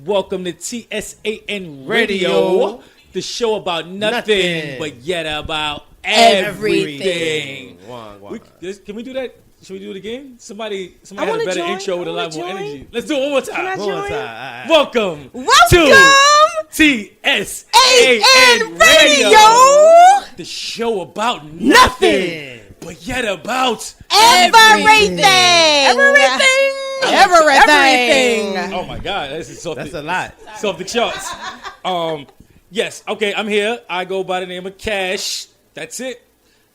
Welcome to TSAN Radio, the show about nothing but yet about everything. Can we do that? Should we do it again? Somebody has a better intro with a lot more energy. Let's do it one more time. Welcome to TSAN Radio, the show about nothing but yet about everything. Oh my God, that's a lot. It's off the charts. Yes, okay, I'm here. I go by the name of Cash. That's it.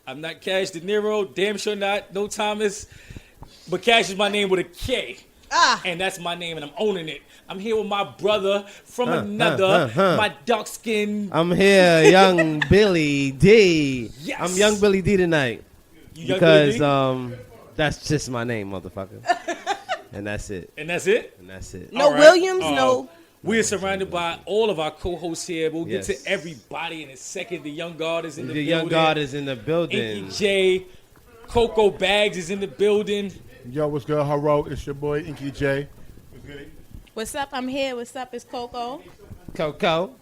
I'm not Cash De Niro. Damn sure not. No Thomas. But Cash is my name with a K. And that's my name, and I'm owning it. I'm here with my brother from another, my dark skin. I'm here, young Billy D. Yes. I'm young Billy D tonight. Because that's just my name, motherfucker. And that's it. And that's it? And that's it. No Williams, no. We are surrounded by all of our co-hosts here. We'll get to everybody in a second. The Young Guard is in the building. The Young Guard is in the building. Inky J. Coco Bags is in the building. Yo, what's good? Hello, it's your boy Inky J. What's up? I'm here. What's up? It's Coco. Coco.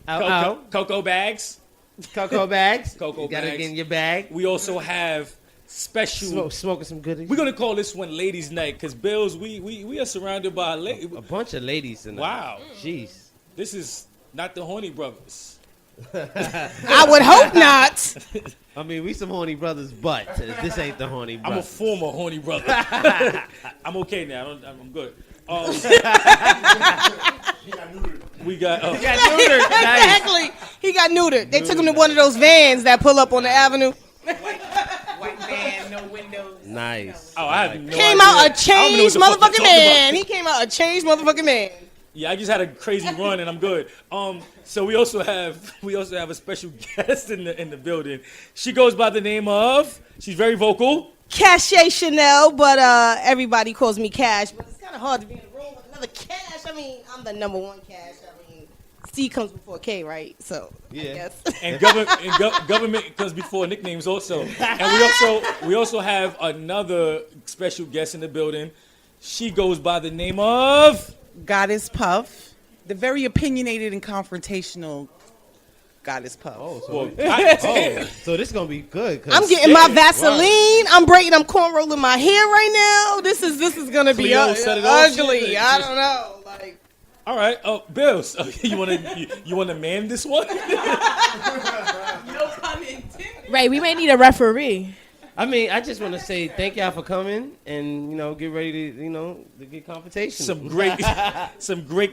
Coco Bags. Coco Bags. Coco you gotta Bags. get in your bag. We also have special. Smoking some goodies. We're gonna call this one Ladies' Night because Bills, we are surrounded by a bunch of ladies tonight. Wow. Jeez. This is not the Horny Brothers. I would hope not. I mean, we some horny brothers, but this ain't the horny brothers. I'm a former horny brother. I'm okay now. I'm good. We got neutered. Exactly. He got neutered. They took him to one of those vans that pull up on the avenue. White van, no windows. Nice. Oh, I have no Came idea. out a changed motherfucking man. He came out a changed motherfucking man. Yeah, I just had a crazy run and I'm good. So we also have a special guest in the building. She goes by the name of. She's very vocal. Cache Chanel, but everybody calls me Cash. But it's kind of hard to be in a room with another Cash. I mean, I'm the number one Cash. I mean, C comes before K, right? So yeah. I guess. And government comes before nicknames also. And we also have another special guest in the building. She goes by the name of Goddess Puff, the very opinionated and confrontational Goddess Puff. So this is gonna be good. I'm getting my Vaseline. I'm corn rolling my hair right now. This is gonna be ugly. I don't know. Like, all right, Bills, you wanna man this one? No pun intended. Ray, we may need a referee. I mean, I just want to say thank y'all for coming and, get ready to, to get confrontation. Some great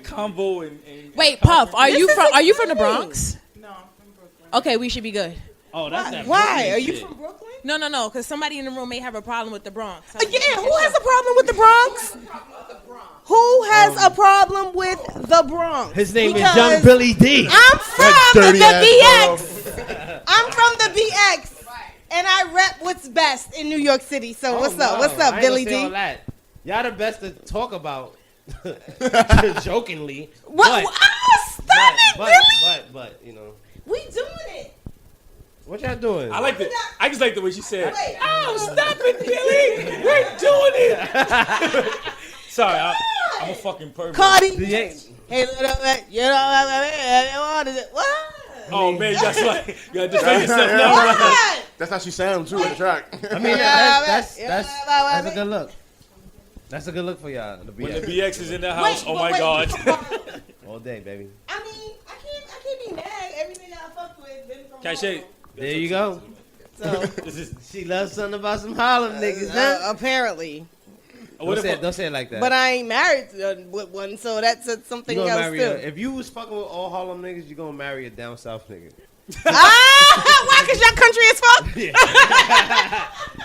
convo and wait, Puff, are you from the Bronx? No, I'm from Brooklyn. Okay, we should be good. Oh, that's that. Why? Are you from Brooklyn? No, because somebody in the room may have a problem with the Bronx. Yeah, who has a problem with the Bronx? Who has a problem with the Bronx? His name is Young Billy D. I'm from the BX. I'm from the BX. And I rep what's best in New York City. So what's up? What's up, Billy D? All that. Y'all the best to talk about. Jokingly. What? Stop it, Billy. But we doing it. What y'all doing? I just like the way she said. Stop it, Billy. We're doing it. Sorry, I'm a fucking pervert. Cardi. Hey, what? Oh man, you gotta defend yourself now. That's how she sounds too in the track. I mean, that's a good look. That's a good look for y'all. When the BX is in the house, my God. All day, baby. I mean, I can't be mad. Everything I fuck with been from Cache. There you go. So she loves something about some Harlem niggas, huh? Apparently. Don't say it like that. But I ain't married with one, so that's something else too. If you was fucking with all Harlem niggas, you gonna marry a down south nigga. Why? Cause y'all country as fuck.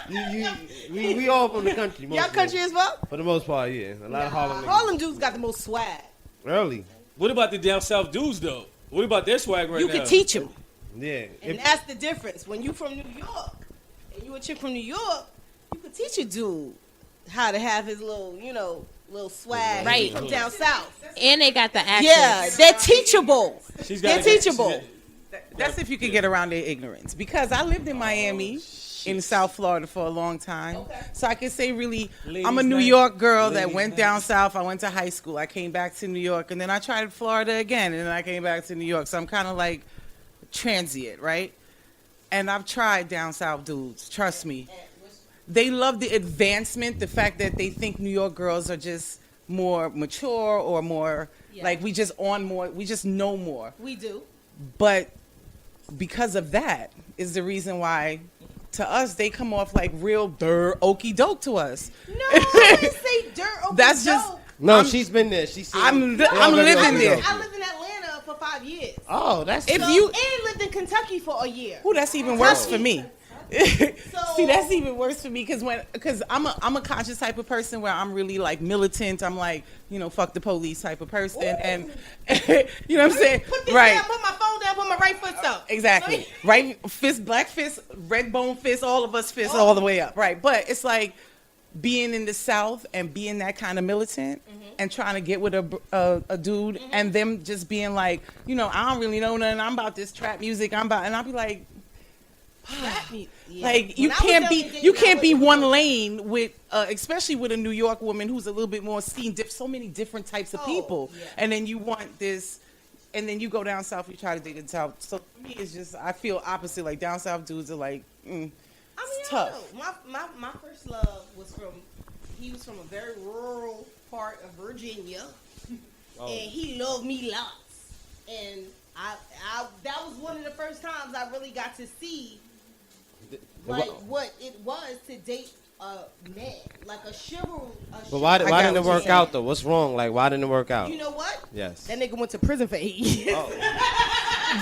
Yeah. we all from the country. Y'all country as fuck. For the most part, yeah. A lot of Harlem niggas. Harlem dudes got the most swag. Early. What about the down south dudes though? What about their swag right now? You can teach them. Yeah. And that's the difference. When you from New York and you a chick from New York, you can teach a dude how to have his little swag from down south. And they got the accents. Yeah, they're teachable. They're teachable. That's if you can get around their ignorance. Because I lived in Miami in South Florida for a long time. Okay. So I can say really, Ladies' I'm a New night. York girl that Ladies' went night. down south. I went to high school. I came back to New York, and then I tried Florida again, and then I came back to New York. So I'm kind of like transient, right? And I've tried down south dudes. Trust me. They love the advancement, the fact that they think New York girls are just more mature or more like we just know more. We do. But because of that is the reason why to us they come off like real okey doke to us. No, I didn't say dirt. That's just No, I'm- she's been there. She's seen I'm it. living there. I lived in Atlanta for 5 years. Oh, that's If So, you- and lived in Kentucky for a year. Ooh, that's even worse for me. So- See, that's even worse for me because I'm a conscious type of person where I'm really like militant. I'm like, fuck the police type of person, and you know what I'm saying, Put this right? down, put my phone down, put my right foot up. Exactly. Right fist, black fist, red bone fist, all of us fists all the way up. Right. But it's like being in the South and being that kind of militant and trying to get with a dude and them just being like, I don't really know nothing. I'm about this trap music. And I'll be like, like you can't be one lane with especially with a New York woman who's a little bit more seen so many different types of people, and then you want this, and then you go down south, you try to date in south. So for me, it's just I feel opposite. Like down south dudes are like, it's tough. My first love was he was from a very rural part of Virginia, and he loved me lots, and I that was one of the first times I really got to see like what it was to date a man, like a chivalry. But why got didn't it what you're work saying. out though? What's wrong? Like why didn't it work out? You know what? Yes. That nigga went to prison for 8 years.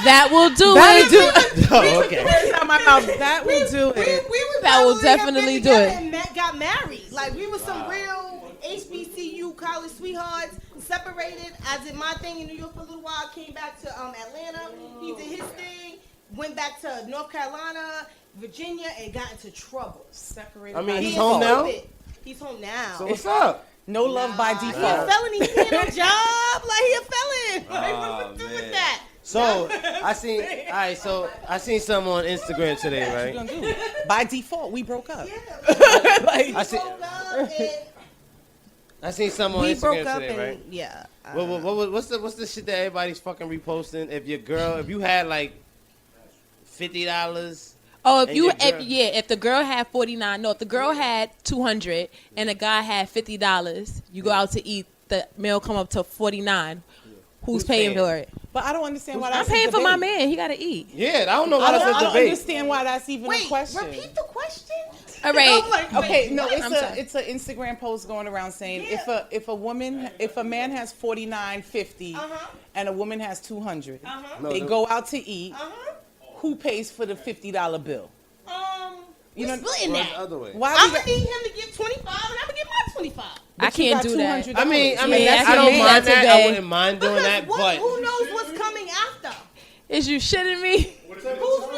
That will do That'll it. do it. Oh, okay. Words out my mouth. That will do it. That will probably have definitely been do together it. And got married. Like we were some real HBCU college sweethearts. Separated. I did my thing in New York for a little while. Came back to Atlanta. He did his thing. Went back to North Carolina, Virginia, and got into trouble. Separated. I mean, by he's default. home now? He's home now. So what's up? No love by He a default. felon. He ain't no job. Like he a felon. Like what we do with that? So I seen something on Instagram today, What you right? gonna do? By default, we broke up. Yeah. Like, I see- Broke up and I seen something on we broke Instagram up today, and right? yeah. What's the shit that everybody's fucking reposting? If you had like $50. Oh, And if the girl had 49, no, if the girl had 200 and the guy had $50, you go out to eat, the meal come up to 49. Who's paying for it? but I don't understand why I'm that's a paying for my debate. man. He got to eat. Yeah, I don't know why I that's don't a debate. understand why that's even a Wait, question. repeat the question. All right. I'm like, Okay, wait, no, what? I'm sorry. it's an Instagram post going around saying Yeah. if a man has 49.50 and a woman has 200, they go out to eat. Who pays for the $50 bill? You know- know, splitting Run the that. other way. Why I'm we gonna need him to give 25, and I'm gonna give my 25. I can't do that. I mean, Yeah, I don't man. mind that. Today. I wouldn't mind doing Because that, but who knows what's coming after? Is you shitting me? Who knows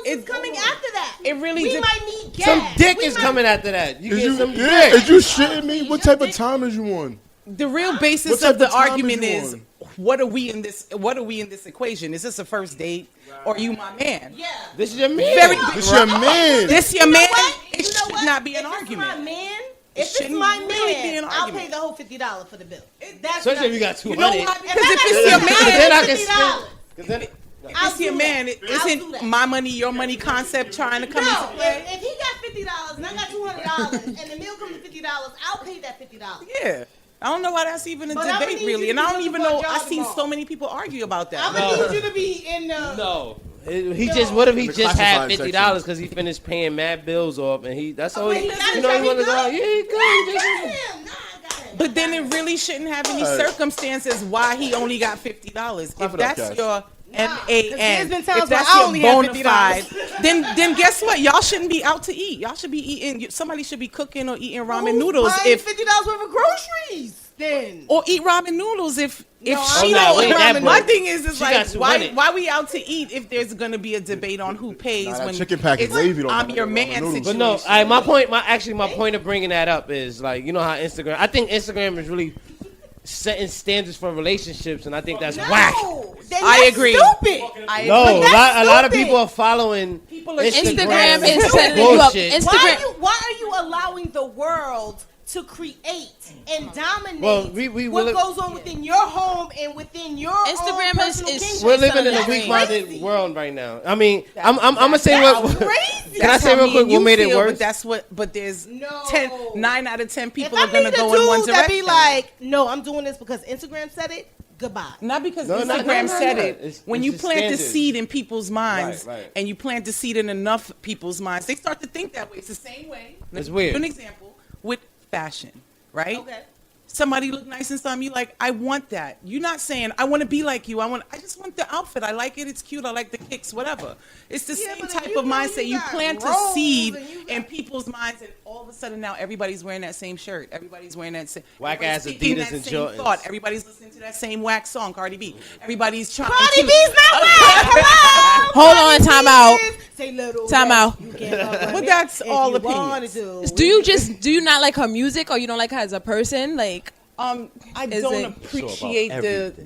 what's coming after that? It really we de- might need gas. some dick We is might- coming after that. You Is get you, some yeah, dick. is you shitting me? What type of time is you on? The real basis What type of the of time argument is is you what are we in this equation? Is this a first date or are you my man? Yeah. This is your man. Very This your man. This your You know man? what? It You know should what? not be an If argument. It's my man. It If it's shouldn't my really be an man, I'll argument. pay the whole $50 for the bill. That's Especially if you got You know 200. why? If Because I if got it's your $50, man, then I can $50. spend. 'Cause then- I'll it's your do man. that. I'll do Isn't that. my money, your money concept trying to come No, into play? if he got $50 and I got $200 and the meal comes to $50, I'll pay that $50. Yeah. I don't know why that's even a But I'ma debate, need really. you And to I be don't even looking know. for a I've job seen so tomorrow. many people argue about that. I'm gonna need you to be in the. No. What if he The just had classified $50 because he finished paying mad bills off and that's all But he, he got you it, know, so he he wanted to good? go. Yeah, he good. He just- Got him. Nah, I got him. But then it really shouldn't have any circumstances why he only got $50. Clap If it up, that's guys. your Nah, 'cause there's MAN, been times if that's where I your only had bona $50. fide, then guess what? Y'all shouldn't be out to eat. Y'all should be eating. Somebody should be cooking or eating ramen noodles Buying $50 worth of groceries. Then. or eat ramen noodles if No, she no, don't. we ain't that My broke. thing is She like got 200. why we out to eat if there's gonna be a debate on who pays Nah, that when chicken pack is it's wavy though. I'm your Ramen man noodles. situation. But no, my point of bringing that up is like, you know how Instagram, I think Instagram is really setting standards for relationships, and I think that's No, whack. then I that's agree. Stupid. No, But a lot of stupid. people are following Instagram and is setting you up. bullshit. Instagram. Why are you allowing the world to create and dominate we what live- goes on within your home and within your Instagram own is- personal is- kingdom? We're living in a That's weak-minded crazy. world right now. I mean, I'm gonna say what. crazy. Can I say real quick what made it worse? But that's what. But there's No. 9 out of 10 people if are I gonna meet a go in one dude that direction. be like, no, I'm doing this because Instagram said it. Goodbye. Not because No, no, Instagram no, no, said no. it. When you just plant standards. the seed in people's minds, Right. and you plant the seed in enough people's minds, they start to think that way. It's the same way. It's Let me weird. give you an example with fashion, right? Okay. Somebody look nice in something, you like, I want that. You're not saying I want to be like you. I just want the outfit. I like it. It's cute. I like the kicks. Whatever. It's the Yeah, same but type you of know mindset. you You got plant a roles seed and you got- in people's minds, and all of a sudden now everybody's wearing that same shirt. Everybody's wearing that same Whack-ass everybody's thinking Adidas that and same Jordans. thought. Everybody's listening to that same whack song, Cardi B. Everybody's trying Cardi to. B's not whack. Hello. Hold on, time out. Say little. Time whack. out. You can't love her But that's if all you opinions. wanna do. Do you not like her music, or you don't like her as a person? Like, I Is don't it- appreciate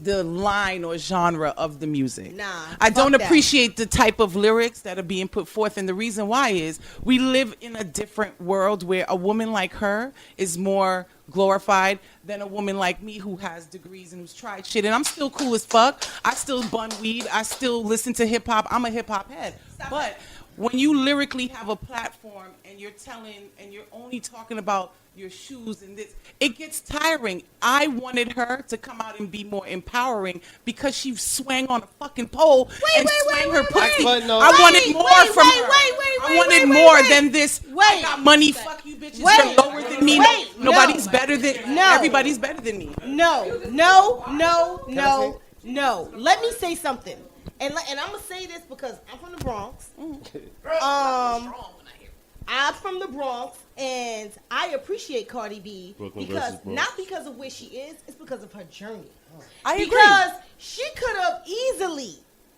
the line or genre of the music. Nah, I don't fuck that. appreciate the type of lyrics that are being put forth, and the reason why is we live in a different world where a woman like her is more glorified than a woman like me who has degrees and who's tried shit, and I'm still cool as fuck. I still bun weed. I still listen to hip hop. I'm a hip hop head, but when you lyrically have a platform and you're telling and you're only talking about your shoes and this, it gets tiring. I wanted her to come out and be more empowering because she swang on a fucking pole and swang her pussy. But no. I wanted more from her. I wanted more than this. I got money. Fuck you, bitches. You're lower than me. Nobody's better than. No. Everybody's better than me. No. Let me say something. And I'm gonna say this because I'm from the Bronx. I'm from the Bronx, and I appreciate Cardi B Brooklyn because versus Bronx. not because of where she is, it's because of her journey. I agree. Because she could have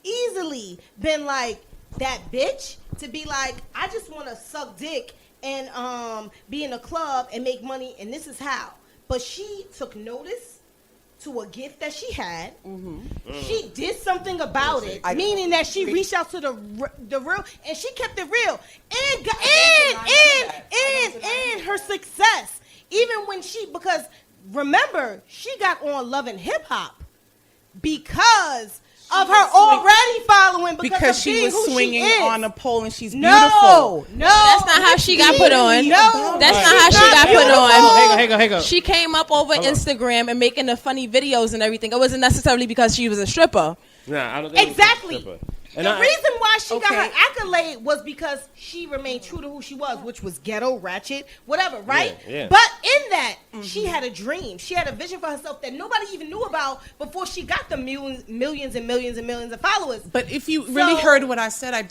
easily been like that bitch to be like, I just want to suck dick and be in a club and make money, and this is how. But she took notice to a gift that she had. She did something about it, meaning that she reached out to the real, and she kept it real. And her success, even when because remember, she got on Love and Hip Hop because of her already following, because of she being was who swinging she is. on a pole and she's No, beautiful. that's not how she got put on. No, That's she's not how she got put on. Hang on. She came up over Instagram and making the funny videos and everything. It wasn't necessarily because she was a stripper. Nah, I don't think Exactly. it's a stripper. The reason why she got Okay. her accolade was because she remained true to who she was, which was ghetto, ratchet, whatever, right? Yeah. But in that, she had a dream. She had a vision for herself that nobody even knew about before she got the millions and millions of followers. But if you really heard what I said, I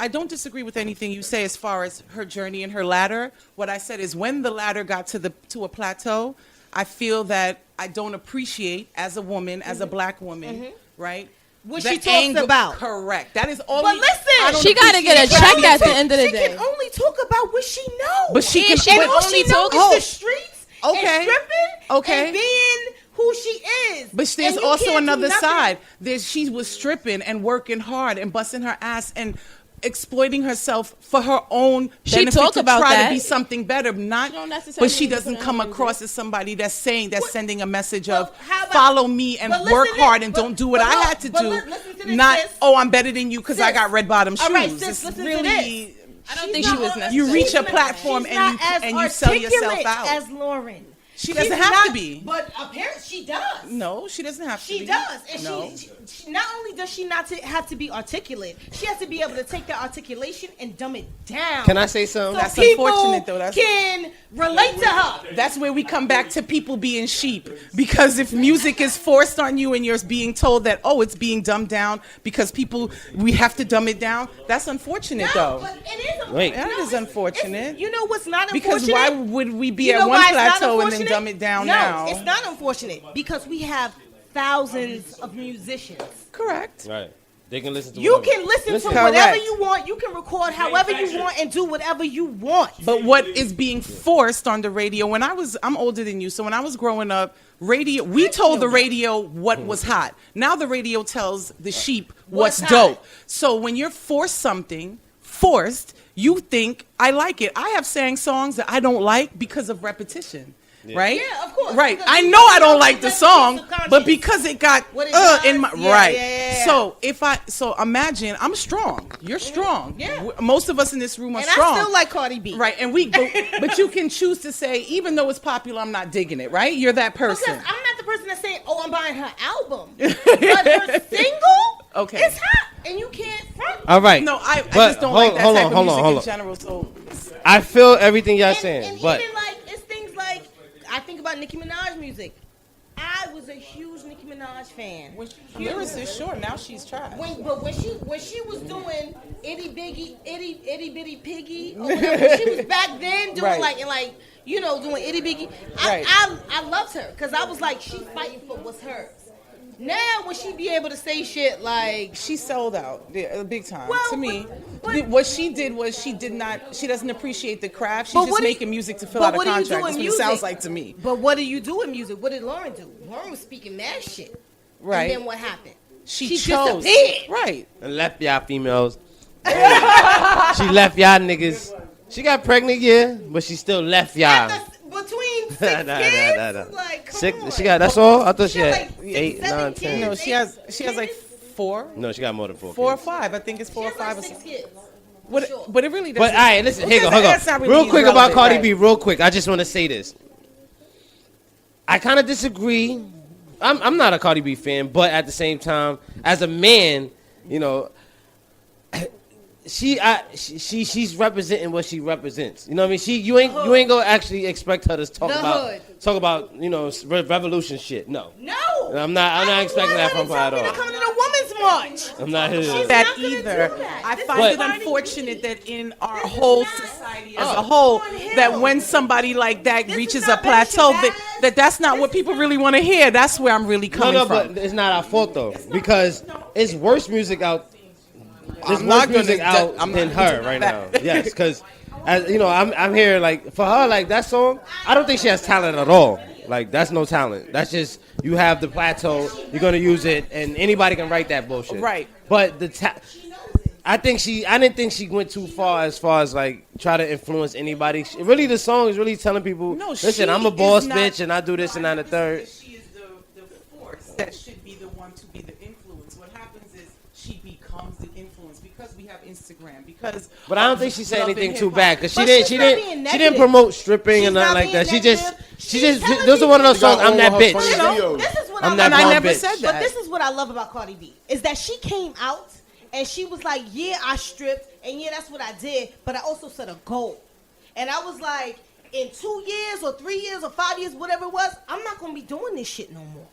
don't disagree with anything you say as far as her journey and her ladder. What I said is when the ladder got to a plateau, I feel that I don't appreciate as a woman, as a black woman, right? What the she talks angle- about. Correct. That is all. But listen, She got to get a check at the end of the she day. can only talk about what she knows. But she can and all only she knows talk- is the streets and Okay. stripping Okay. and being who she is. But there's And you also can't do another nothing. side. She was stripping and working hard and busting her ass and exploiting herself for her own She benefit talked to about try that. to be something better. Not, She don't necessarily but she need to doesn't put it come on across as somebody that's sending a message of how about- follow me and but listen work to hard this, and but- don't do what but I look, had to but do. listen to this, Not sis. I'm better than you because I Sis. got red bottom shoes. All right, sis, It's listen to really. this. I don't She's think she not was on- necessary. You reach a she's platform not and as you sell yourself articulate out. as Lauren. She doesn't She's have not- to be. But apparently she does. No, she doesn't have to She be. does, and No. she not only does she not have to be articulate, she has to be able to take that articulation and dumb it down. Can I say something? So That's people unfortunate, though. Can relate to her. That's where we come back to people being sheep. Because if music is forced on you and you're being told that, oh, it's being dumbed down because we have to dumb it down, that's unfortunate, No, but but it is. Wait. That is unfortunate. You know what's not because unfortunate? why would we be You at know one why it's not plateau and then unfortunate? dumb it down no, now? it's not unfortunate because we have thousands of musicians. Correct. Right. They can listen to You whatever. can listen to Correct. whatever you want. You can record however you want and do whatever you want. But what is being forced on the radio? I'm older than you, so when I was growing up, we told the radio what was hot. Now the radio tells the sheep what's What's dope. hot. So when you're forced, you think I like it. I have sang songs that I don't like because of repetition. Right? Yeah, of course. Right. Because I you know I know don't like the it's song, subconscious. but because it got What it does, in my yeah, right. yeah. So imagine I'm strong. You're strong. Yeah. Most of us in this room are And strong. I still like Cardi B. Right, and but you can choose to say, even though it's popular, I'm not digging it, right? You're that person. Because I'm not the person that's saying, "Oh, I'm buying her album," but her single, Okay. it's hot, and you can't front. All right. No, I But just don't like that hold type on, of hold on, music hold in on. general. So I feel everything y'all And saying, but even like it's things like I think about Nicki Minaj music. I was a huge Nicki Minaj fan. when she's a lyricist, sure, now she's trash. When she was doing itty bitty piggy, or whatever, when she was back then doing Right. doing itty bitty. Right. I loved her because I was like, she's fighting for what's hers. Now when she be able to say shit like, She sold out, big time. Well, to me, but- what she did was she doesn't appreciate the craft. She's But just what do you- making music to fill but out a what do you do contract. in That's what it music? sounds like to me. but what do you do in music? What did Lauren do? Lauren was speaking mad shit. Right. And then what happened? She chose. disappeared. Right. and left y'all females. She left y'all niggas. She got pregnant, yeah, but she still left y'all. Between six Nah, kids, nah. like come Six, on. she got that's all. I thought she She has had like six, 8, 7 9, kids. 10. No, she has like 4. No, she got more than 4. 4 or kids. 5. I think it's 4 or She 5 or has like something. 6 kids. But, Sure. but it really doesn't. But all right, listen, here you go, hold That's not on. really Real quick about relevant, Cardi right. B, real quick. I just want to say this. I kind of disagree. I'm not a Cardi B fan, but at the same time, as a man, you know, she's representing what she represents. You know what I mean? You ain't gonna actually expect her to talk The about revolution shit. No. No. I'm not expecting that from her at all. Come to the women's march. I'm not here. She's that not gonna either. do that. I This find is it Cardi unfortunate B. that in our This is whole not- society as a whole, that when somebody like that This reaches is a not Betty plateau, Shabazz. that's not what people really want to hear. That's where I'm really coming No, from. but it's not our fault though, because it's worse music out. There's I'm worse not gonna music de- out I'm than not gonna her deny right that. now. Yes, because as you know, I'm here like for her like that song. I don't think she has talent at all. Like that's no talent. That's just you have the plateau. You're gonna use it, and anybody can write that bullshit. Right. But I didn't think she went too far as like try to influence anybody. Really, the song is really telling people, No, listen, she I'm a is boss not- bitch, and I do this and that and the third. She is the force that should be the one to be the influence. What happens is she becomes the influence because we have Instagram. Because But I don't think she said love and anything too hip-hop. bad because But she she's not being didn't negative. promote stripping She's and nothing not like that. being She negative. She's telling those are one of those She got songs. I'm all that her bitch. funny You know, videos. this is what I'm I that love And I blonde never bitch. said But that. this is what I love about Cardi B is that she came out and she was like, yeah, I stripped and yeah, that's what I did, but I also set a goal. And I was like, in 2 years or 3 years or 5 years, whatever it was, I'm not gonna be doing this shit no more.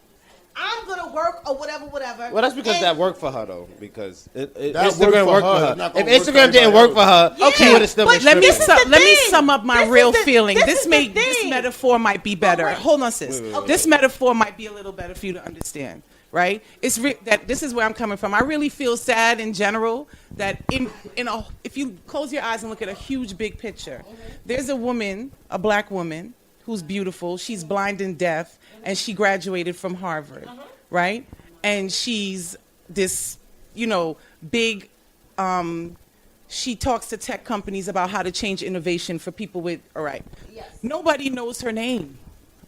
I'm gonna work or whatever. Well, that's because And- that worked for her though. Because That Instagram worked worked for her. for It's her. not If gonna work for Instagram didn't everybody work for her, else. she Yeah, would have still but been Let me stripping. This is the let me thing. sum up my This is real the- feeling. this This is the this thing. metaphor might be better. wait. Hold on, sis. Wait. This metaphor might be a little better for you to understand, right? It's that this is where I'm coming from. I really feel sad in general that if you close your eyes and look at a huge big picture, there's a woman, a black woman, who's beautiful. She's blind and deaf, and she graduated from Harvard, right? And she's this, big. She talks to tech companies about how to change innovation for people with, all right. Yes. Nobody knows her name,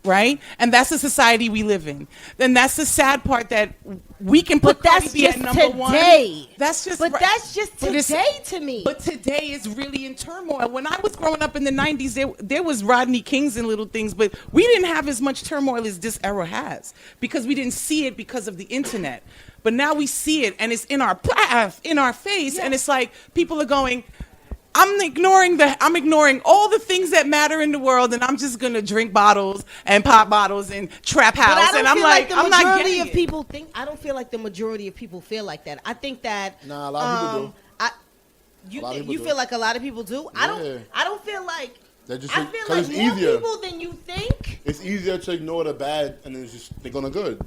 right? And that's the society we live in. Then that's the sad part that we can put But that's Cardi B at just number one. today. That's just But right. that's just But it's- today to me. But today is really in turmoil. When I was growing up in the 90s, there was Rodney Kings and little things, but we didn't have as much turmoil as this era has because we didn't see it because of the internet. But now we see it, and it's in our face, and it's like people are going, I'm ignoring all the things that matter in the world, and I'm just gonna drink bottles and pop bottles and trap But I house, don't and I'm feel like, the I'm not majority getting of it. people think. I don't feel like the majority of people feel like that. I think that. Nah, a lot of people do. You A lot of people you do. feel like a lot of people do. I Yeah. don't feel like. They just I think- feel 'cause like it's more easier. people than you think. It's easier to ignore the bad and then just think on the good.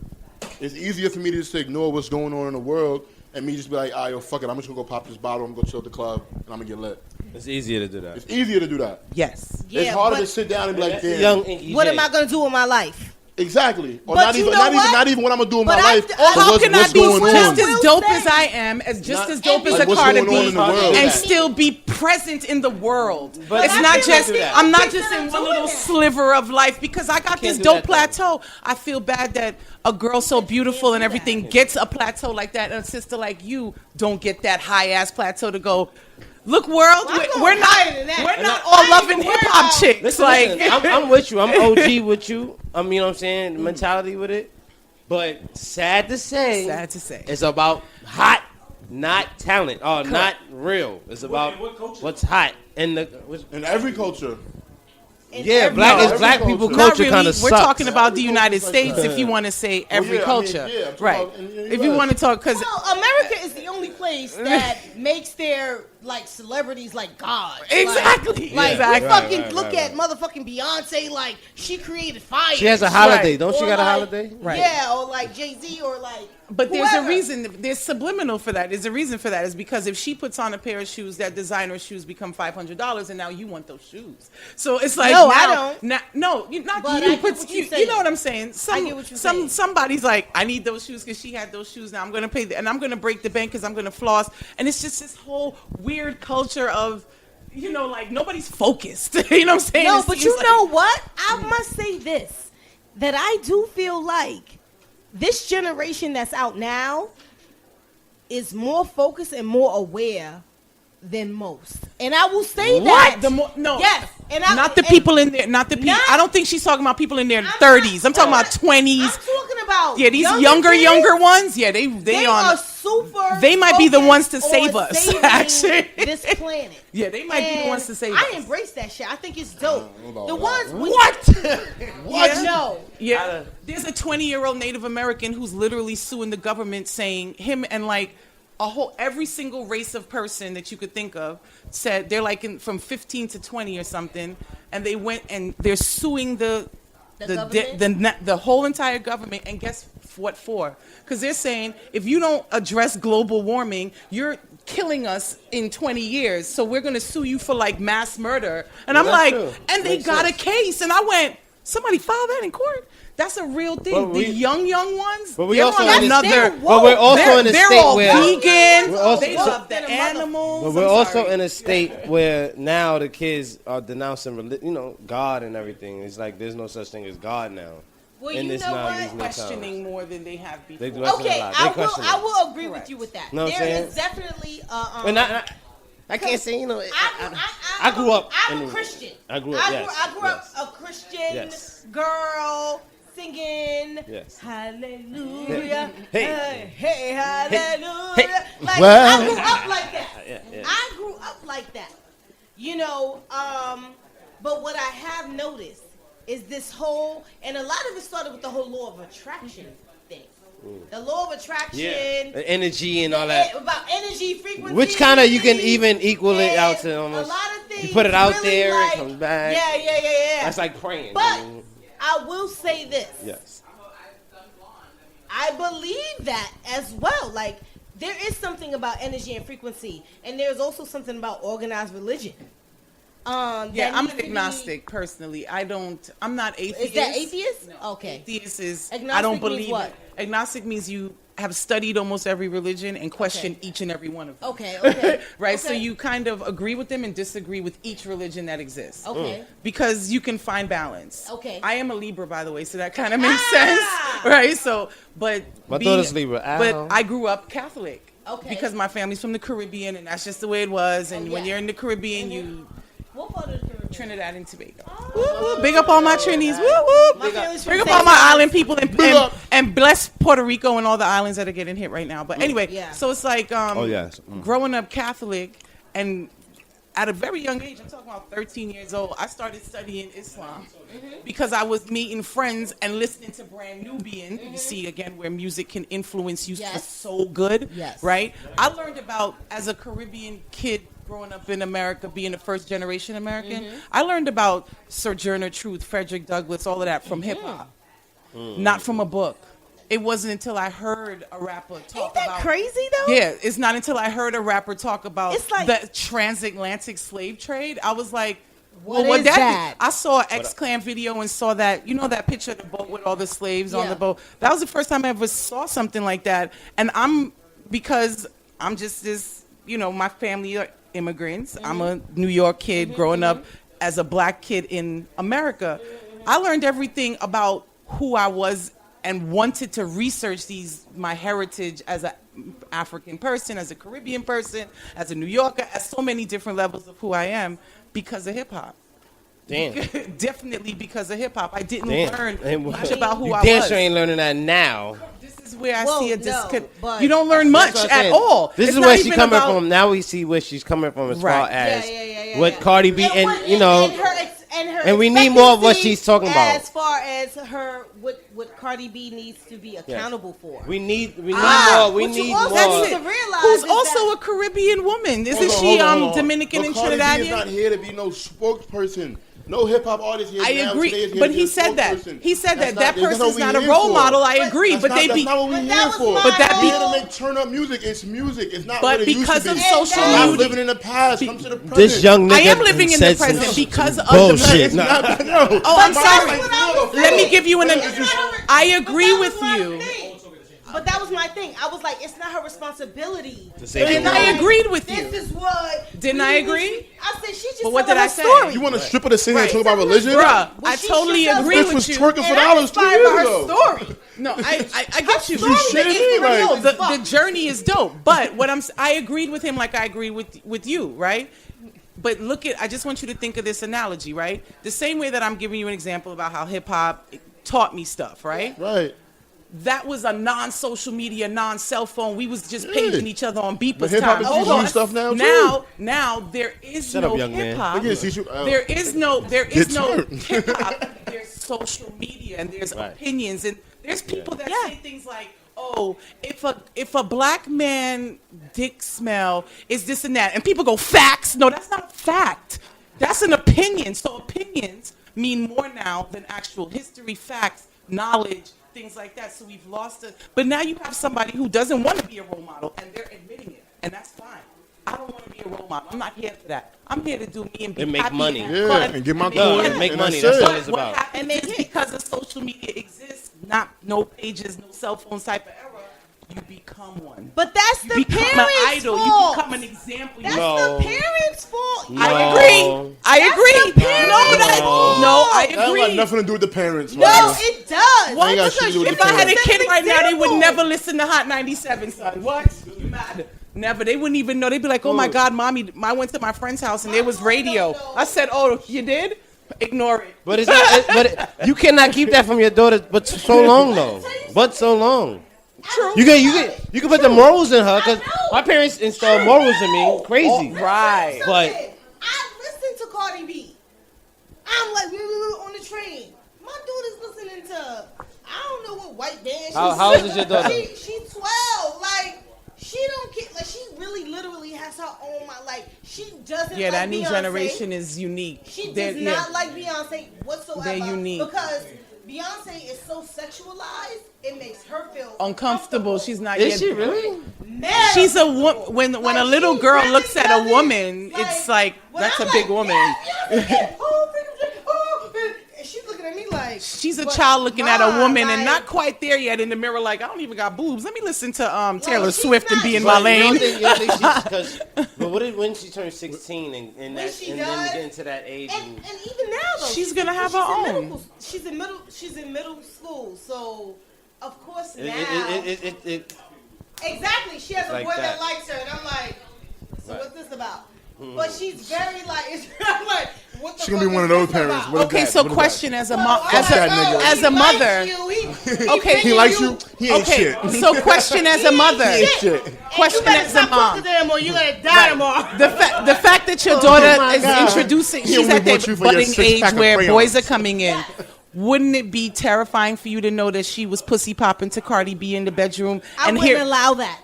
It's easier for me to just ignore what's going on in the world and me just be like, yo, fuck it, I'm just gonna go pop this bottle, I'm gonna go chill at the club, and I'm gonna get lit. It's easier to do that. It's easier to do that. Yes. Yeah, It's harder but to sit down and be like, damn. Young Inky what J. am I gonna do with my life? Exactly. Or But not you even, know not even, what? not even what I'm gonna do in But my life. I- but How what's, can I what's be going just on? as dope as I am, as dope as a Like, what's Cardi going on B, in the world? and Yeah. still be present in the world? But It's I not feel like just that. I'm not Kids just that in are one doing little that. sliver of life because I got this do dope that, though. plateau. I feel bad that a girl so beautiful and everything gets a plateau like that, and a sister like you don't get that high ass plateau to go. Look, world, Well, I'm we're going not higher than that. we're not I all ain't loving even hip worried hop about- chicks. Listen, Like I'm with you. I'm OG with you. You know what I'm saying? Mentality with it. But sad to say, it's about hot, not talent. Oh, not real. It's about what culture? what's hot. And In every culture. yeah, black every is black people culture. Not culture really. kind of We're sucks. talking about the Every United culture's like States. that. If you want to say every yeah, I mean, culture, yeah, I'm talking right? about in the If you US. want to talk, because Well, America is the only place that makes their like celebrities like gods. Exactly. Like Exactly. we fucking Right, look right, at motherfucking Beyonce like she created fire. She has a holiday. Right. Don't she Or got a like- holiday? Right. Yeah, or like Jay-Z or like. But there's whoever. a reason. There's subliminal for that. There's a reason for that. Is because if she puts on a pair of shoes, that designer shoes become $500, and now you want those shoes. So it's like No, now, I don't. no, not But I you. get But what you, you're you know saying. what I'm saying. I get what you're saying. Somebody's like, I need those shoes because she had those shoes. Now I'm gonna pay, and I'm gonna break the bank because I'm gonna floss. And it's just this whole weird culture of, you know, like nobody's focused. You know what I'm saying? No, It but seems you like- know what? I must say this: that I do feel like this generation that's out now is more focused and more aware than most. And I will say that. What? The more, no. Yes. And I, Not the and people in there. Not the people. Not- I don't think she's talking about people in their I'm 30s. I'm talking not- about 20s. I'm talking about Yeah, these younger kids, younger ones. Yeah, they They on. are super. They might be the ones to focused save on us, saving actually. this planet. Yeah, they might be the And ones to save I us. embrace that shit. I think it's dope. about The that. ones with What? Yeah. No. Yeah, there's a 20-year-old Native American who's literally suing the government, saying him and like every single race of person that you could think of said they're like from 15 to 20 or something, and they went and they're suing the whole entire government. And guess what for? Because they're saying if you don't address global warming, you're killing us in 20 years. So we're going to sue you for like mass murder. And I'm that's like, true. and they Makes got sense. a case. And I went, somebody filed that in court? That's a real thing. But The we- young ones, But we they're also on in a- another. they're But we're also they're, in a they're state all where vegan. We're also- They so- love the But animals. But I'm we're also sorry. in a state where now the kids are denouncing, God and everything. It's like there's no such thing as God now. Well, in you this know non- what? these new questioning times. more than they have before. They do question Okay, a lot. They I will. question I it. will agree Correct. with you with that. Know what I'm There saying? is definitely. And I can't say, I grew up I'm in- a Christian. I grew up, yes, I grew up yes. a Christian Yes. girl singing. Yes. Hallelujah. Hey. Hey, hallelujah. Hey. Like Well. I grew up like that. Yeah. I grew up like that. You know, but what I have noticed is this whole, and a lot of it started with the whole law of attraction thing. The law of attraction. Yeah. The energy and all that. About energy, frequency. Which kind of you can even equal it and out to almost. A lot of things. You put it out really there, like, it comes back. Yeah. That's like praying. But I will say this. Yes. I believe that as well. Like, there is something about energy and frequency, and there's also something about organized religion. Yeah, that I'm needs an to be- agnostic personally. I'm not atheist. Is that atheist? No. Okay. Atheist is I Agnostic don't means believe what? it. Agnostic means you have studied almost every religion and question each and every one of them. Okay. Right? So Okay. you kind of agree with them and disagree with each religion that exists. Okay. Because you can find balance. Okay. I am a Libra, by the way, so that kind of makes Ah! sense. Right? So, but My being- daughter's Libra. But Ow. I grew up Catholic. Okay. Because my family's from the Caribbean and that's just the way it was. And Oh, when yeah. you're in the Caribbean, you What part of the Caribbean? Trinidad and Tobago. Oh. Woo, woo. Big up all my Trinis. Woo, woo. My family's from Bring up St. all my Thomas. island people and bless Puerto Rico and all the islands that are getting hit right now. But anyway, Yeah. so it's like yes. growing up Catholic and at a very young age, I'm talking about 13 years old, I started studying Islam because I was meeting friends and listening to Brand Nubian. You see, again, where music can influence you Yes. so good, Yes. right? I learned about, as a Caribbean kid growing up in America, being a first generation American, I learned about Sojourner Truth, Frederick Douglass, all of that from hip hop, not from a book. it wasn't until I heard a rapper talk Ain't that about crazy though? Yeah, it's not until I heard a rapper talk about It's like- the transatlantic slave trade. I was like, What well, is that? I saw an X-Clan video and saw that, that picture of the boat with all the slaves on Yeah. the boat. That was the first time I ever saw something like that. And because I'm just this, my family are immigrants. Mm-hmm. I'm a New York kid growing up as a black kid in America. I learned everything about who I was and wanted to research my heritage as an African person, as a Caribbean person, as a New Yorker, at so many different levels of who I am because of hip hop. Damn. Definitely because of hip hop. I didn't Damn. learn much about who You I damn was. sure ain't learning that now. This is where I Well, see a no, disconnect. but- You don't learn much That's what I'm at saying. all. This It's is not where she's even coming about- from. Now we see where she's coming from as Right. far as Yeah. what Cardi B and her and we need more of what expectancy she's talking about. as far as what Cardi B needs to be accountable for. we need more. We what you need also more. That's need it. to realize Who's is also that- a Caribbean woman? Isn't Hold on, she hold on, hold on. Dominican But and Cardi B is not Trinidadian? here to be no spokesperson. No hip hop artist here. I now agree, today is here but to be he a said that. spokesperson. He said That's that that's person's what we not a here role for. model. I agree, That's but not, they that's be. not what we But here that was for. my But that be- We're here to make turn up music. It's music. It's not But what it used because to of be. social Stop media- living in the past. Come to the present. This young nigga I am living in the said some present because of bullshit. the. Nah. No. Oh, I'm But sorry. that's what I was Let me saying. give you an. It's not her- I but agree that with was my you. thing. But that was my thing. I was like, it's not her responsibility. save the And I world. agreed with This you. is what. Didn't I agree? I said she just. But what telling did I her say? Story. You want a stripper to sit here and Right. talk about religion? Bruh, Well, I she totally should agree Bitch with was you. twerking for And I'm dollars 2 inspired years by her ago. story. No, I get you. story shit is is like- real as the fuck. journey is dope. But I agreed with him like I agreed with you, right? But I just want you to think of this analogy, right? The same way that I'm giving you an example about how hip hop taught me stuff, right? Right. That was a non-social media, non-cell phone. We was just paging each other on beepers hip-hop time. is Hold teaching you on. stuff now, too. Now there is Shut no up, young man. hip hop. Look at this, There is no Get turned. hip hop. There's social media and there's Right. opinions and there's people that say things like, "Oh, if a black man dick smell is this and that," and people go, "Facts." No, that's not a fact. That's an opinion. So opinions mean more now than actual history, facts, knowledge, things like that. So we've lost it. But now you have somebody who doesn't want to be a role model and they're admitting it, and that's fine. I don't want to be a role model. I'm not here for that. I'm here to do me and be And make happy money. have Yeah, fun and get my make coin money. and make and money. that's That's it. all it's What about. happens is because of social media exists, no pages, no cell phones type of era, you become one. But that's the You become an parents' idol. fault. You become an example. That's No. the parents' fault. No. I agree. I That's agree. the parents' No, I That ain't got agree. nothing to do with the parents. No, man. it does. Why ain't got shit to do with If the I had a parents. kid right now, they would Example. never listen to Hot 97, son. What? You mad? Never. They wouldn't even know. They'd be like, "Oh my God, mommy, I went to my friend's house and there was radio." I said, "Oh, you did?" Ignore it. But it's not. You cannot keep that from your daughter. But so long though. But so long. True. You can put the morals in her because my parents installed morals in me. Crazy. Right. But I listen to Cardi B. I'm like on the train. My daughter's listening to I don't know what white band. How old is your daughter? She's 12. Like she don't care. Like she really literally has her own mind. Like she doesn't. Yeah, like that new Beyonce. generation is unique. She They're- does yeah. not like Beyonce whatsoever. They're unique. Because Beyonce is so sexualized. It makes her feel Uncomfortable. She's not is yet. she really? Mad. She's a when a Like, little she girl really looks at a doesn't- woman, it's like when that's I'm a big like, woman. "Yeah, Beyonce, oh, and she's looking at me like She's a but child looking at a Ma, woman and like, not quite there yet in the mirror. Like I don't even got boobs. Let me listen to Taylor she's Swift and not- be in But my You lane. don't think she's but what if when she turns 16 and that she and then does, get into that age And even now though, She's gonna have her in own. middle- She's in middle school, so of course now. it Exactly, she has a Like boy that that. likes her, and I'm like, so Right. what's this about? But she's very like, I'm like, what the She fuck gonna be one of is those this parents. about? What is Okay, that? so What is question that? as a Oh, mom, I'm as like, that oh, nigga. as he a likes mother. you, Okay. He likes you. He ain't Okay, shit. so question as a mother. Shit. Question You better as a stop mom. talking to him or you're gonna die tomorrow. The fact that your daughter my is God. introducing, He she's only at wants that you for your budding age six-pack of where crayons. boys are coming in. Wouldn't it be terrifying for you to know that she was pussy popping to Cardi B in the bedroom I and wouldn't allow that.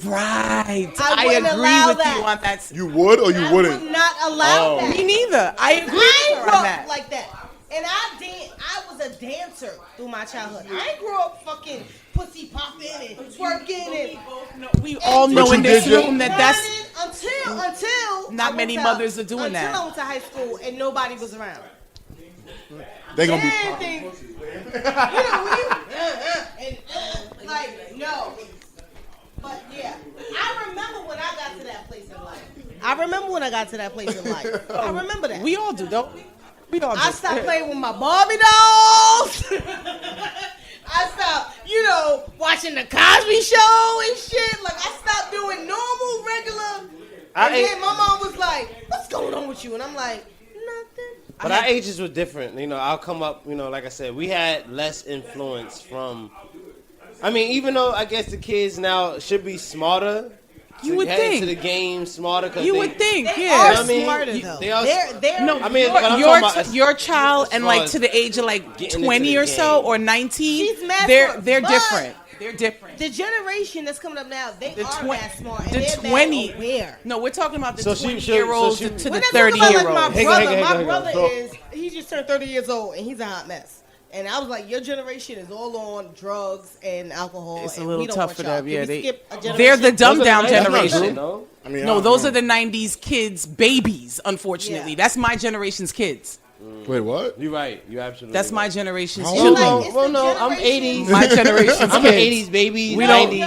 right? I I wouldn't agree allow with that. you on that. You would or you I wouldn't? would not allow that. Me neither. I agree I with ain't her on grown that. like that. And I was a dancer through my childhood. I ain't grew up fucking pussy popping and twerking and we all know in this room that's until not many mothers are doing that. Until I went to high school and nobody was around. They gonna be Then popping things- pussy. like no. But yeah, I remember when I got to that place in life. I remember that. We all do, though. We all do. I stopped playing with my Barbie dolls. I stopped, watching the Cosby Show and shit. Like, I stopped doing normal, regular. And then my mom was like, "What's going on with you?" And I'm like, "Nothing." But our ages were different. I'll come up, like I said, we had less influence from. I mean, even though I guess the kids now should be smarter. You would head think. To the game smarter. You would think, They yeah. are I mean, smarter, though. they are- They're No, I mean, but I'm talking about your child and far like as to the age of like getting 20 into or the so game. or 19, She's mad they're smart, they're but- different. They're different. the generation that's coming up now. They The are twen- that smart. And the they're 20 that aware. No, we're talking about the So she- 20-year-olds so she- to the We're not talking about, 30-year-olds. like, my Hang brother. on, hang My on. brother So- he just turned 30 years old and he's a hot mess. And I was like, your generation is all on drugs and alcohol. It's a and little we don't tough want for y'all. them. Can Yeah, we skip a they're generation? the dumbed down That's not generation. true, no? I mean, No, those are the 90s kids, babies, unfortunately. Yeah. That's my generation's kids. Wait, what? You're right. You're absolutely. That's my right. generation's How children. old? It's Well, the no, I'm generation- 80s. My generation's I'm an kids. 80s baby. We No, 90s.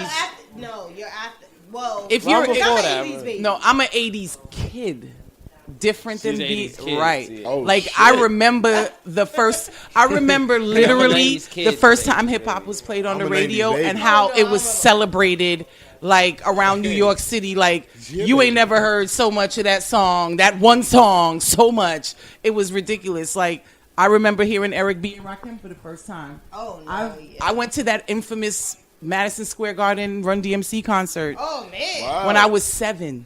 you're after. Whoa. If Well, you're I'm before I'm that, 80s man. baby. No, I'm an 80s kid. Different than She's me, 80s kid, right? yeah. Oh, Like shit. I remember the first. I remember literally 90s kid, the first like, time hip hop was played on I'm the a 90s radio baby. and how Oh, no, it was I'm a- celebrated, like around New York City. Like Yeah, you baby. ain't never heard so much of that song, that one song, so much. It was ridiculous. Like I remember hearing Eric B. and Rakim for the first time. Oh no. I went to that infamous Madison Square Garden Run DMC concert Oh man. Wow. when I was 7.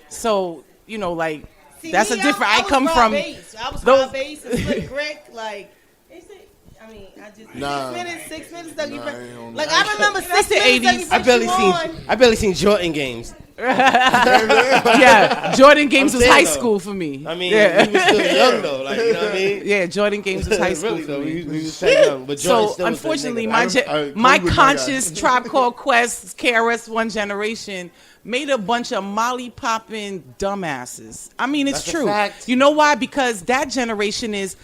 So like. See, That's me, a different. I was come raw from bass. I was those- raw bass and slick Rick. Like, they say, I mean, I just Nah. 6 minutes. Dougie Nah, Fresh. I ain't on Like that. I remember That's 6 the minutes. 80s. Dougie I barely seen Jordan games. yeah. Jordan Games I'm was saying, high though. school for me. I mean, yeah. we was still young though. Like, you know what I mean? Yeah, Jordan Games was high school Really, for though, me. we was still young. But Jordan So still was that unfortunately, nigga, my though. my Kobe was my conscious guy. Tribe Called Quest KRS-One generation made a bunch of molly popping dumbasses. I mean, it's That's a true. fact. You know why? Because that generation is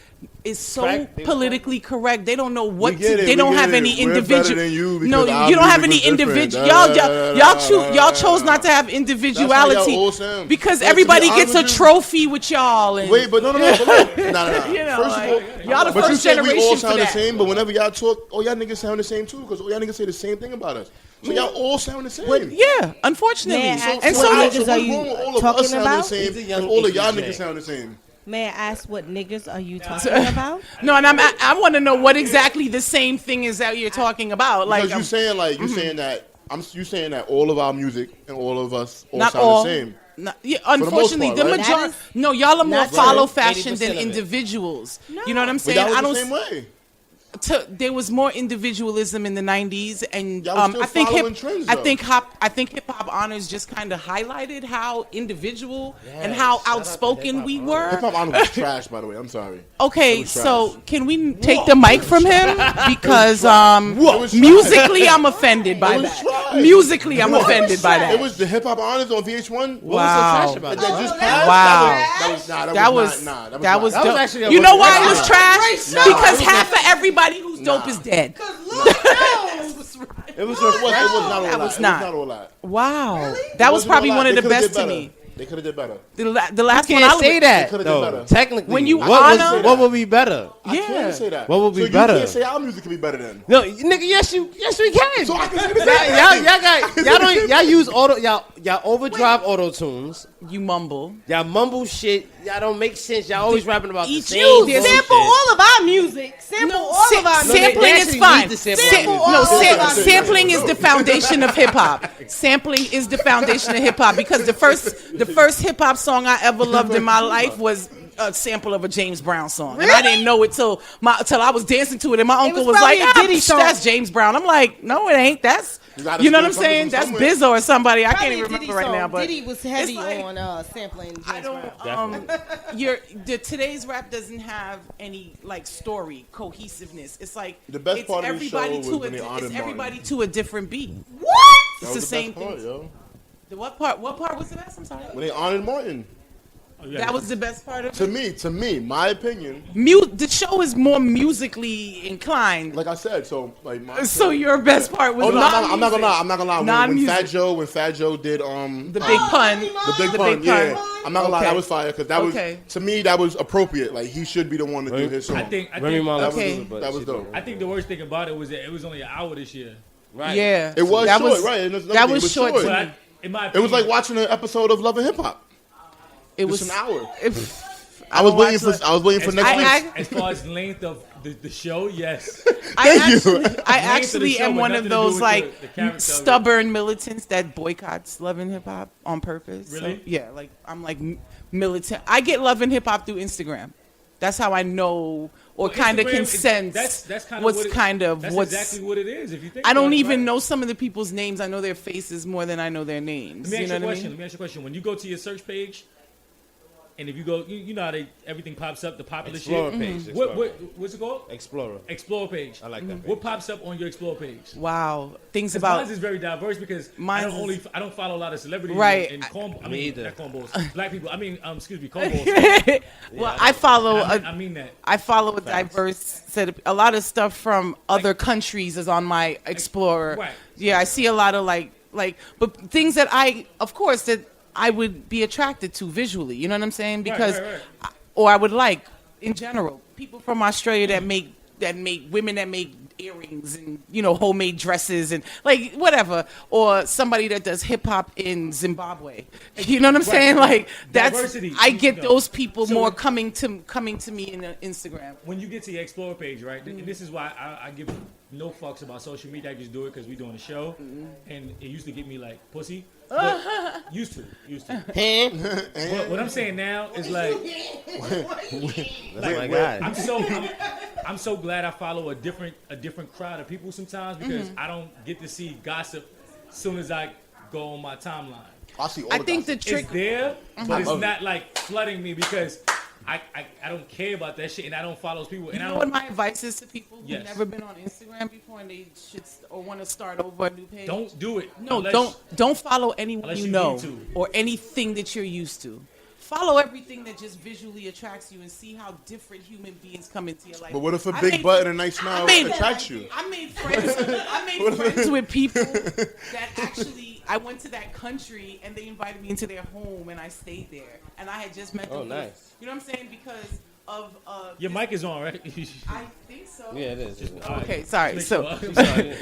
so Correct. They was politically correct. They don't know what We get to. it, They we don't get have it. any We're individual. better than you No, because our you don't have any music was individual. different. Y'all chose not to have individuality all sound. because Well, to everybody be honest gets a with you- trophy with y'all. And Wait, but no. But look, nah. You know, First like, of all, y'all the but you first said we all generation for sound the that. same. But whenever y'all talk, all y'all niggas sound the same too, because all y'all niggas say the same thing about us. So y'all all sound the same. yeah, unfortunately. Man, I- and what so niggas what's are wrong you with all of talking us sounding about? the same, He's a young and all of y'all DJ. niggas sound the same? May I ask what niggas are you talking about? no, and I want to know what exactly the same thing is that you're talking about. Like, Because you saying you saying that all of our music and all of us all not sound all. the same. Yeah, the most unfortunately, part, the right? majority. That is No, y'all are more not follow true. fashion 80% than of it. individuals. No. You know what I'm But saying? y'all was I the don't. same way. There was more individualism in the '90s, and Y'all was still I think following trends, I though. think hip hop honors just kind of highlighted how individual and how shout out to outspoken Hip Hop we Honors. were. Hip Hop Honor was trash, by the way. I'm sorry. It Okay, was so trash. can we take the mic from him because It was trash. musically I'm offended by It was that. trash. Musically I'm offended by that. It was the Hip Hop Honors on VH1. What Wow. was so trash about That that? just Oh, passed. Wow. That was not. Nah, that was That was dope. actually a You know bunch of why it was rap trash? Nah, Because it was half of everybody who's dope is dead. Cause Lil Jones. It was not all That that. was It not. was not all that. Wow, Really? that was It wasn't probably all one that. of the They coulda best did to better. me. They could have did better. The last one Can't I say that could've did though. better. Technically, When you what honor- what would be better? I Yeah. can't say that. What would be so better? You can't say our music could be better then. No, nigga, yes we can. So I can say the y'all y'all use y'all overdrive auto tunes. You mumble. Y'all mumble shit. Y'all don't make sense. Y'all always rapping about the Each same you, bullshit. Sample all of our music. Sample all of our music. Sampling they is actually fine. need to sample Sample music. all No, of our music. sampling is the foundation of hip hop. Sampling is the foundation of hip hop because the first hip hop song I ever loved in my life was a sample of a James Brown song, and I Really? didn't know it till I was dancing to it, and my uncle was was like, probably a Diddy song. "That's James Brown." I'm like, "No, it ain't. That's You know what I'm saying? That's Bizzo or somebody. I can't even remember right now. But Diddy was heavy like, on sampling James I don't. Today's rap doesn't have any like story cohesiveness. It's like The best part of the show was when they honored it's everybody Martin. to a different beat. What? It's the same part, thing. yo. The what part? What part was the best? I'm sorry. When they honored Martin. That was the best part of it. To me, my opinion. The show is more musically inclined. Like I said, so like. So your best part was I'm not gonna lie. I'm not gonna lie. When Non-music. Fat Joe did the big pun. The big pun. Yeah. I'm not gonna lie. That was fire because that was to me that was appropriate. Like he should be the one to do his song. I think that was dope. I think the worst thing about it was that it was only an hour this year. Right. Yeah. It was short, right? That was short. In my opinion, it was like watching an episode of Love and Hip Hop. It was an hour. I was waiting for next week. As far as length of the show, yes. I actually am one of those like the stubborn militants that boycotts Love and Hip Hop on purpose. Really? So, yeah, like I'm like militant. I get Love and Hip Hop through Instagram. That's how I know or kind of can sense that's kind of what's what's exactly what it is. If you think I don't even right? know some of the people's names. I know their faces more than I know their names. Let me ask you a question. I mean? Let me ask you a question. When you go to your search page, and if you go, you know how everything pops up, the popular Explorer shit. page. Mm-hmm. What's it called? Explore page. I like that. Page. What pops up on your Explore page? Wow, things about. Mine is very diverse because I don't follow a lot of celebrities. Right. And either. not cornballs. Black people. Excuse me, cornballs. Well, I follow. I mean that. I follow a diverse set of a lot of stuff from other countries is on my Explorer. Right. Yeah, I see a lot of like, but things that I would be attracted to visually. You know what I'm saying? Because, or I would like in general people from Australia that make women that make earrings and homemade dresses and like whatever, or somebody that does hip hop in Zimbabwe. You know what I'm saying? Like that's diversity. I get those people more coming to me in Instagram. When you get to your Explore page, right? And this is why I give no fucks about social media. I just do it because we doing a show, and it used to get me like pussy. But used to. What I'm saying now is like, my God. I'm so glad I follow a different crowd of people sometimes because I don't get to see gossip as soon as I go on my timeline. I think the trick is there, but it's not like flooding me because I don't care about that shit and I don't follow those people. And you I know don't. What my advice is to people who've Yes. never been on Instagram before and they should or want to start over a new page? Don't do it. No, don't follow anyone you know or anything that you're used to. Follow everything that just visually attracts you and see how different human beings come into your life. But what if a big butt and a nice smile attracts you? I made friends with people that actually, I went to that country and they invited me into their home and I stayed there. And I had just met them. Oh, nice. You know what I'm saying? Because of... Your mic is on, right? I think so. Yeah, it is. Okay, sorry. So,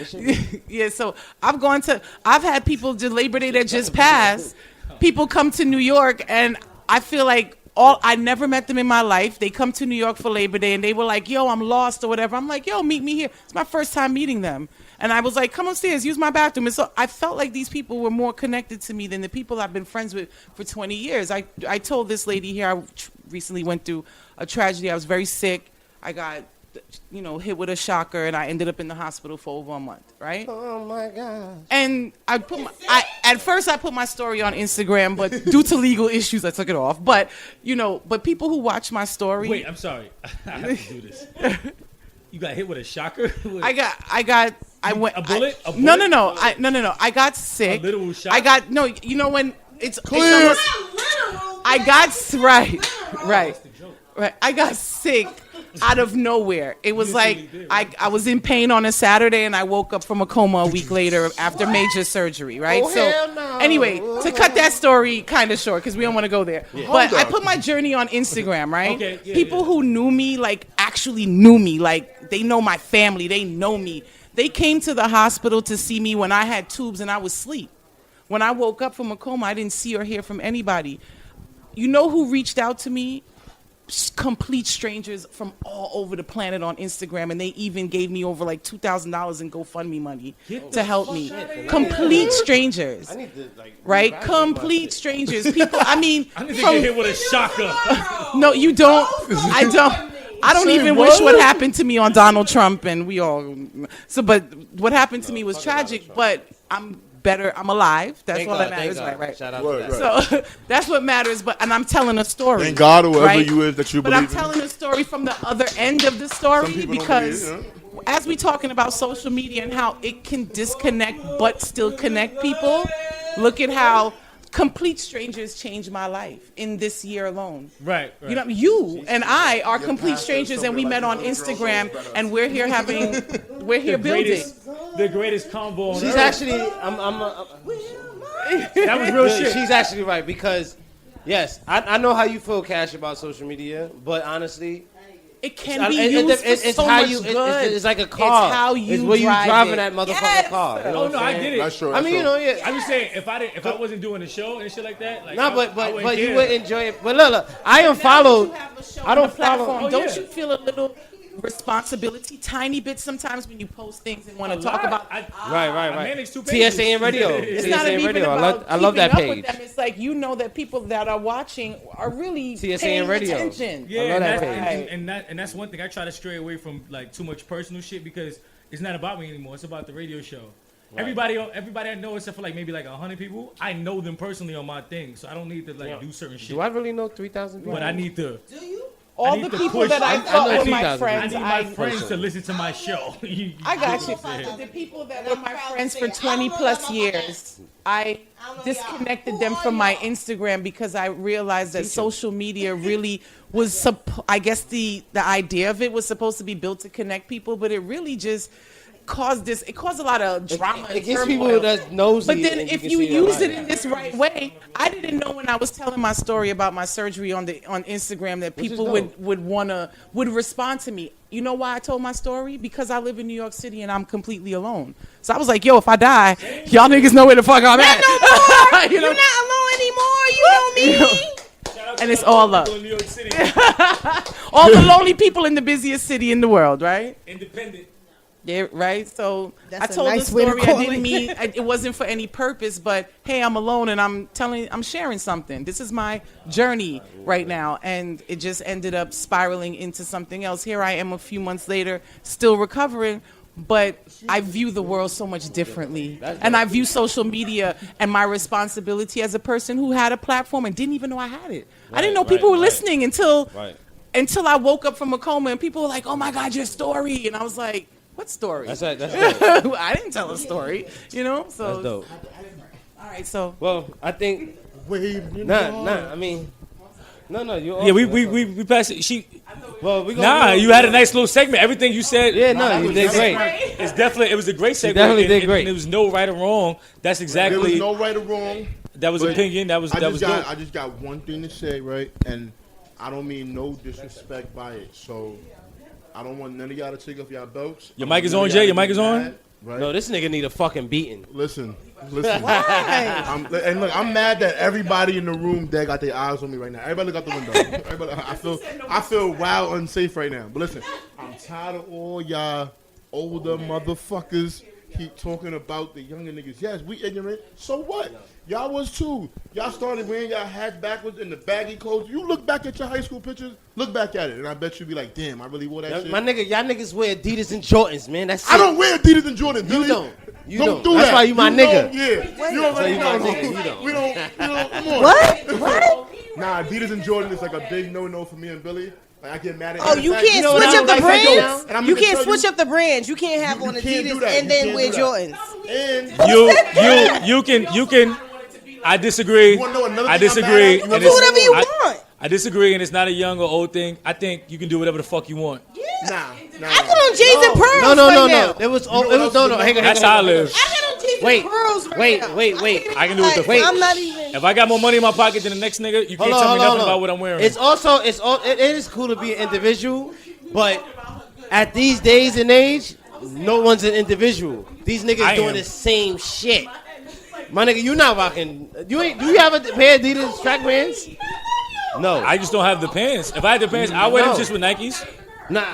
Sure. yeah, so I've had people to Labor Day that just passed. People come to New York and I feel like I never met them in my life. They come to New York for Labor Day and they were like, yo, I'm lost or whatever. I'm like, yo, meet me here. It's my first time meeting them. And I was like, come upstairs, use my bathroom. And so I felt like these people were more connected to me than the people I've been friends with for 20 years. I told this lady here, I recently went through a tragedy. I was very sick. I got, hit with a shocker and I ended up in the hospital for over a month, right? Oh my God. And at first I put my story on Instagram, but due to legal issues, I took it off. But, but people who watch my story. Wait, I'm sorry. I have to do this. You got hit with a shocker? I went a bullet? No. I got sick. A literal shot? I got when it's almost, I got right. I got sick out of nowhere. It was like I was in pain on a Saturday and I woke up from a coma a week later after major surgery, right? Anyway, to cut that story kind of short because we don't want to go there. Yeah. But I put my journey on Instagram, right? Okay, people who knew me, like actually knew me, like they know my family, they know me. They came to the hospital to see me when I had tubes and I was asleep. When I woke up from a coma, I didn't see or hear from anybody. You know who reached out to me? Complete strangers from all over the planet on Instagram, and they even gave me over like $2,000 in GoFundMe money to help me. Complete strangers, I need to, right? Complete strangers. People. I mean, I need to get hit with a shocker. No, you don't. I don't. I don't even wish what happened to me on Donald Trump, and we all. So, but what happened to me was tragic. But I'm better. I'm alive. That's all that matters, right? Shout out to that. So that's what matters. And I'm telling a story. Thank God, whoever right? you is that you But believe I'm telling a story from the other end of the story because as we talking about social media and how it can disconnect but still connect people, look at how complete strangers changed my life in this year alone. Right. You know, you and I are complete strangers, and we met on Instagram, and we're here building. The greatest convo on She's earth. actually, That was real shit. She's actually right because, yes, I know how you feel, Cash, about social media, but honestly, it can be used for so how much you. good. It's like a car. It's how you It's where you drive driving it. that motherfucking Yes. car. You know Oh what no, I'm I saying? get it. That's true. I mean, you know, yeah. I'm just saying, if I wasn't doing the show and shit like that, like, No, I but wouldn't you care. would enjoy it. But look, I am followed. I don't follow. Platform. Oh, Don't yeah. you feel a little responsibility, tiny bit sometimes when you post things and want to talk about? Right. I manage 2 pages. TSA radio. It's TSA not even radio. about I love that keeping up page. with them. It's like you know that people that are watching are really TSA paying radio. attention. Yeah, I love and, that that's, page. and that's one thing I try to stray away from, like, too much personal shit because it's not about me anymore. It's about the radio show. Right. Everybody I know, except for like maybe like 100 people, I know them personally on my thing, so I don't need to like do certain shit. Do I really know 3,000 people? But I need to. Do you? All need the to people push- that I I thought know were 2,000. my I friends, need my friends to listen to my show. I got you. Yeah. The people that were my friends for 20 plus years, I disconnected them from my Instagram because I realized that social media really was, I guess the idea of it was supposed to be built to connect people, but it really just caused a lot of drama It and gets turmoil. people that's nosy. But then and if can you see their use it life. in this right way, I didn't know when I was telling my story about my surgery on Instagram that Which is people dope. would respond to me. You know why I told my story? Because I live in New York City and I'm completely alone. So I was like, yo, if I die, y'all niggas know where the fuck I'm at. You're not alone anymore. You know me. And it's all up. In New York City, All the lonely people in the busiest city in the world, right? independent. Yeah, right. So That's I a told nice the way to story. I call didn't it. mean it wasn't for any purpose, but hey, I'm alone and I'm sharing something. This is my journey right now, and it just ended up spiraling into something else. Here I am, a few months later, still recovering. But I view the world so much differently, and I view social media and my responsibility as a person who had a platform and didn't even know I had it. I didn't know people were listening until I woke up from a coma, and people were like, "Oh my God, your story!" And I was like, "What story?" That's dope. I didn't tell a story, you know. So That's dope. all right, so Well, I think I mean, no. You. Yeah, we passed it. Well, we You had a nice little segment. Everything you said. Yeah, no, you did great. It was a great segment. definitely did and great. there was no right or wrong. That's There was exactly. no right or wrong. That was but opinion. That was dope. I just got one thing to say, right? And I don't mean no disrespect by it. So I don't want none of y'all to take off y'all belts. Your mic is on, Jay? Your mic is on? Right? No, this nigga need a fucking beating. Listen. And look, I'm mad that everybody in the room that got their eyes on me right now. Everybody look out the window. Everybody, I feel wild unsafe right now. But listen, I'm tired of all y'all older motherfuckers keep talking about the younger niggas. Yes, we ignorant. So what? Y'all was too. Y'all started wearing y'all hats backwards in the baggy clothes. You look back at your high school pictures, look back at it, and I bet you be like, damn, I really wore that shit. My nigga, y'all niggas wear Adidas and Jordans, man. That's it. I don't wear Adidas and Jordan, You Billy. don't. You Don't don't. do That's that. why you my nigga. Yeah. You already you my know. nigga. You don't. We don't. Come on. What? Nah, Adidas and Jordan is like a big no for me and Billy. Like I get mad at. Oh, you In fact, can't know what switch I up don't the like brands. And I'm You gonna can't tell switch you- up the brands. You can't have on you can't do Adidas that. and You then can't wear do Jordans. And You can. I disagree. You wanna know another I thing I'm mad disagree. at? You and wanna Do it's- whatever you I- want. I disagree, and it's not a young or old thing. I think you can do whatever the fuck you want. nah. I got on J's and pearls No. right now. It was. know what It was else no. is Hang on. That's how I live. I got on J's Wait, and pearls right wait, now. wait. I can do what the Like, fuck. I'm not even. If I got more money in my pocket than the next nigga, you can't tell me nothing about what I'm wearing. It's also it is cool to be an individual, but at these days and age, no one's an individual. These niggas I doing am. the same shit. My nigga, you not rocking. You ain't. Do you have a pair of Adidas track pants? No. I just don't have the pants. If I had the pants, I wear them No. just with Nikes. Nah.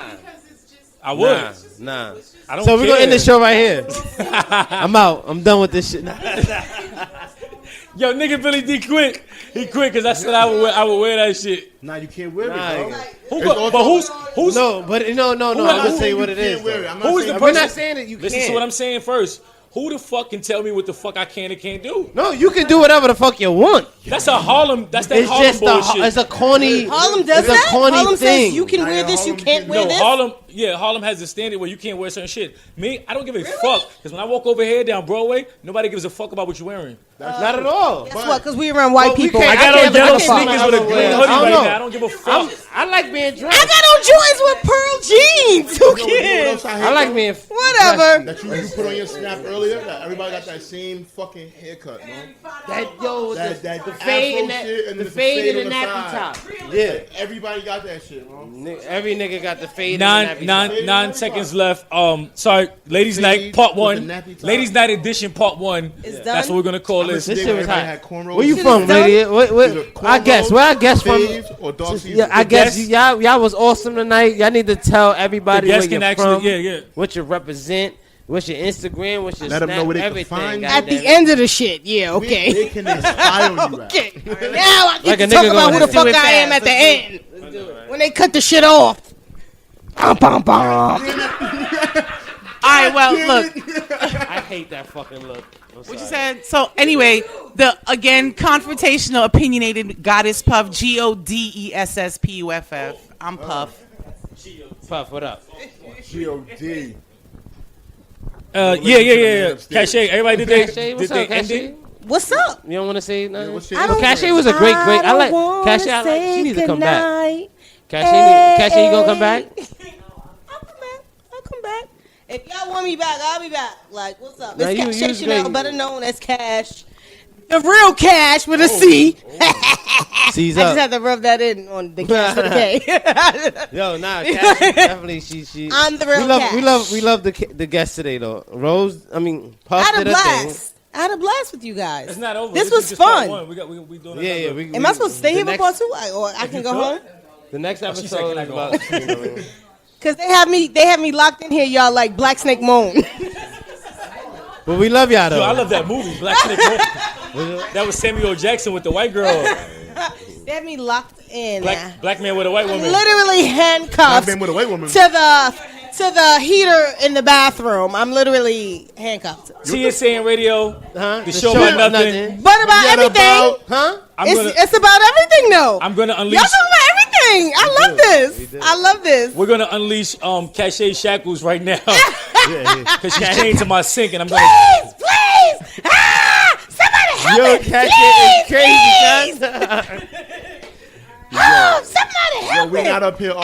I would. Nah. I don't So we're care. gonna end the show right here. I'm out. I'm done with this shit. Yo, nigga Billy D quit. He quit because I said I would wear that shit. Nah, you can't wear Nah, it, bro. But who's No, but no. I'm gonna say what it is. Who is the We're person? not saying that you Listen can't. to what I'm saying first. Who the fuck can tell me what the fuck I can and can't do? No, you can do whatever the fuck you want. That's a Harlem. That's that It's Harlem just bullshit. it's a corny. Harlem does it's that. a corny Harlem thing. says you can wear this, you can't wear No, this. Harlem has a standard where you can't wear certain shit. Me, I don't give a fuck because when I walk over here down Broadway, nobody gives a fuck about what you're wearing. Not at all. Guess what? Because we around white But we people. can't- I got on can't yellow look at sneakers with a my green other hoodie way. I right don't now. I don't give a fuck. I like being dressed. I got on joints with pearl jeans. Who cares? I like being. Whatever. That you put on your snap earlier. That everybody got that same fucking haircut, man. The fade and and the the fade and the on the nappy side. top. Yeah, Everybody got that shit, bro. every nigga got the fade and the nappy top. Nine seconds left. Sorry, ladies' Fade night part with one. the nappy top. Ladies' night edition part one. It's That's done? what we're gonna call this. This shit was hot. Had cornrows. Where you Shit from, is done. lady? Either I guess. Where I guess from? faves or dark season. Yeah, I guess guest- y'all was awesome tonight. Y'all need to tell everybody The where guest you're can actually, from, yeah. what you represent, what's your Instagram, what's your Let 'em Snap, know where they can everything. find you. At the goddamn it. end of the shit, yeah, okay. They can inspire you. Okay. Now I get Like a to talk nigga about who gonna the fuck do it I am fast. at the end. When they cut the shit off. Bum, bum, bum. All right, well, look, I hate that fucking look. what you said. So anyway, the again confrontational, opinionated goddess Puff, GODESSPUFF. I'm Puff. Puff, what up? G.O.D. Yeah. Cachet. Everybody did Cache, they what's did up, they end Cache? it? What's up? You don't want to say nothing? what's your I don't- But Cache was a great. I like Cache. I like. She needs to come back. Goodnight. Cache, you gonna come back? I'll come back. If y'all want me back, I'll be back. Like, what's up? Nah, It's you- Cash you was Chanel, great. better known as Cash. The real Cash with a C. Seize I just up. had to rub that in on the Cash with a K. Yo, nah, Cash definitely. She. I'm the real we love, Cash. we love the guest today though. Rose, I mean, I Puff had a did her thing. blast. I had a blast with you guys. It's not over. This is was just part fun. one. We doing Yeah, another. yeah. Am I supposed to stay the here for next- part two? Or I can go home? The next she said, episode "Can I is go about. Cause they have me locked in here, y'all, like Black Snake Moan. But we love y'all though. Yo, I love that movie, Black Snake. That was Samuel Jackson with the white girl. They have me locked in. Black man with a white woman. Literally I've handcuffed been with a white woman. to the heater in the bathroom. I'm literally handcuffed. TSA and radio. Huh? The show about nothing. But about Forget everything. about- Huh? It's about everything though. I'm gonna Y'all unleash. talking about everything. I love this. I love this. We're gonna unleash Cachet shackles right now because she's chained to my sink, and I'm gonna. Please. Ah! Somebody help Yo, me. Cash Please, is crazy, please. Oh, somebody Yo, help we me. not up here all